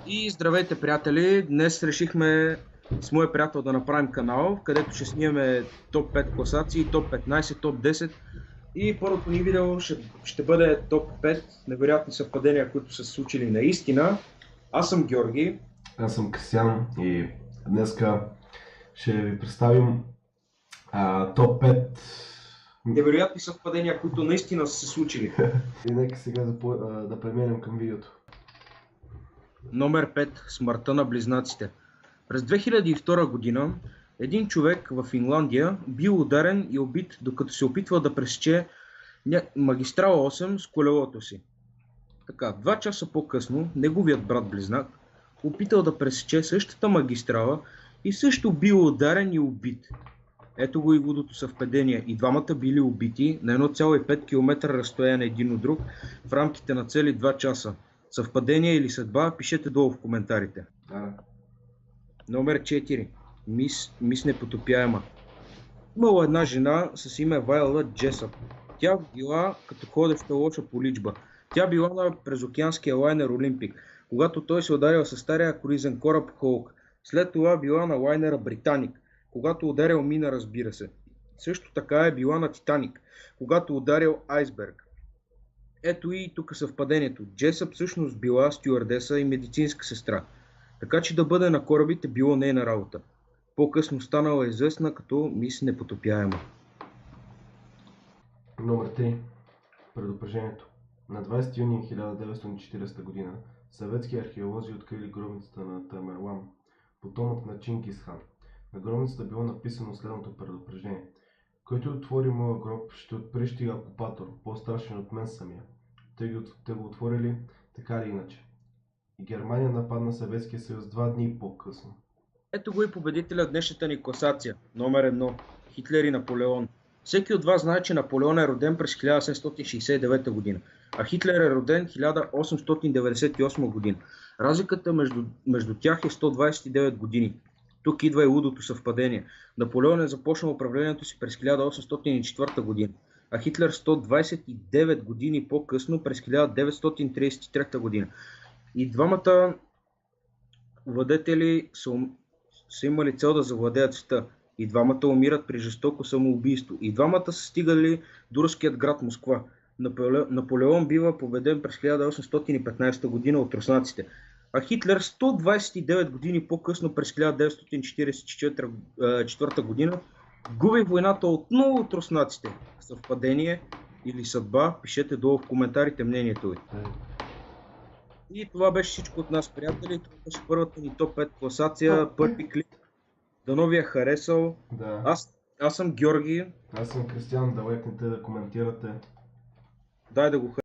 И здравейте, приятели! Днес решихме с моя приятел да направим канал, където ще снимаме топ 5 класации, топ 15, топ 10. И първото ни видео ще бъде топ 5 невероятни съвпадения, които са се случили наистина. Аз съм Георги. Аз съм Кристиан и днеска ще ви представим топ 5 Невероятни съвпадения, които наистина са се случили. и нека сега да преминем към видеото. Номер 5. Смъртта на близнаците. През 2002 година един човек в Финландия бил ударен и убит, докато се опитва да пресече магистрала 8 с колелото си. Така, 2 часа по-късно неговият брат-близнак опитал да пресече същата магистрала и също бил ударен и убит. Ето го и лудото съвпадение. И двамата били убити на 1,5 км разстояние един от друг в рамките на цели 2 часа. Съвпадение или съдба? Пишете долу в коментарите. Номер 4. Мис непотопяема. Имала една жена с име Вайола Джесъп. Тя била като ходеща лоша поличба. Тя била на презокеанския лайнер Олимпик, когато той се ударил със стария круизен кораб Холк. След това била на лайнера Британик, когато ударил мина, разбира се. Също така е била на Титаник, когато ударил айсберг. Ето и тук съвпадението. Джесъп всъщност била стюардеса и медицинска сестра, така че да бъде на корабите било нейна работа. По-късно станала известна като мис непотопяема. Номер 3. Предупреждението. На 20 юни 1940 година съветски археолози открили гробницата на Тамерлан, потомък на Чингис хан. На гробницата било написано следното предупреждение: който отвори моя гроб, ще отприщи окупатор, по-страшен от мен самия. Те го отворили така или иначе. И Германия нападна Съветския съюз 2 дни по-късно. Ето го и победителя днешната ни класация. Номер 1. Хитлер и Наполеон. Всеки от вас знае, че Наполеон е роден през 1769 година, а Хитлер е роден 1898 година. Разликата между тях е 129 години. Тук идва и лудото съвпадение. Наполеон е започнал управлението си през 1804 година, а Хитлер 129 години по-късно през 1933 година. И двамата владетели са имали цел да завладеят света. И двамата умират при жестоко самоубийство. И двамата са стигали до руският град Москва. Наполеон бива победен през 1815 година от руснаците, а Хитлер 129 години по-късно през 1944 година губи войната отново от руснаците. Съвпадение или съдба? Пишете долу в коментарите мнението ви. И това беше всичко от нас, приятели. Това беше първата ни топ 5 класация, първи клип. Дано ви е харесал. Да. Аз съм Георги. Аз съм Кристиан, да лайкнете, да коментирате. Дай да го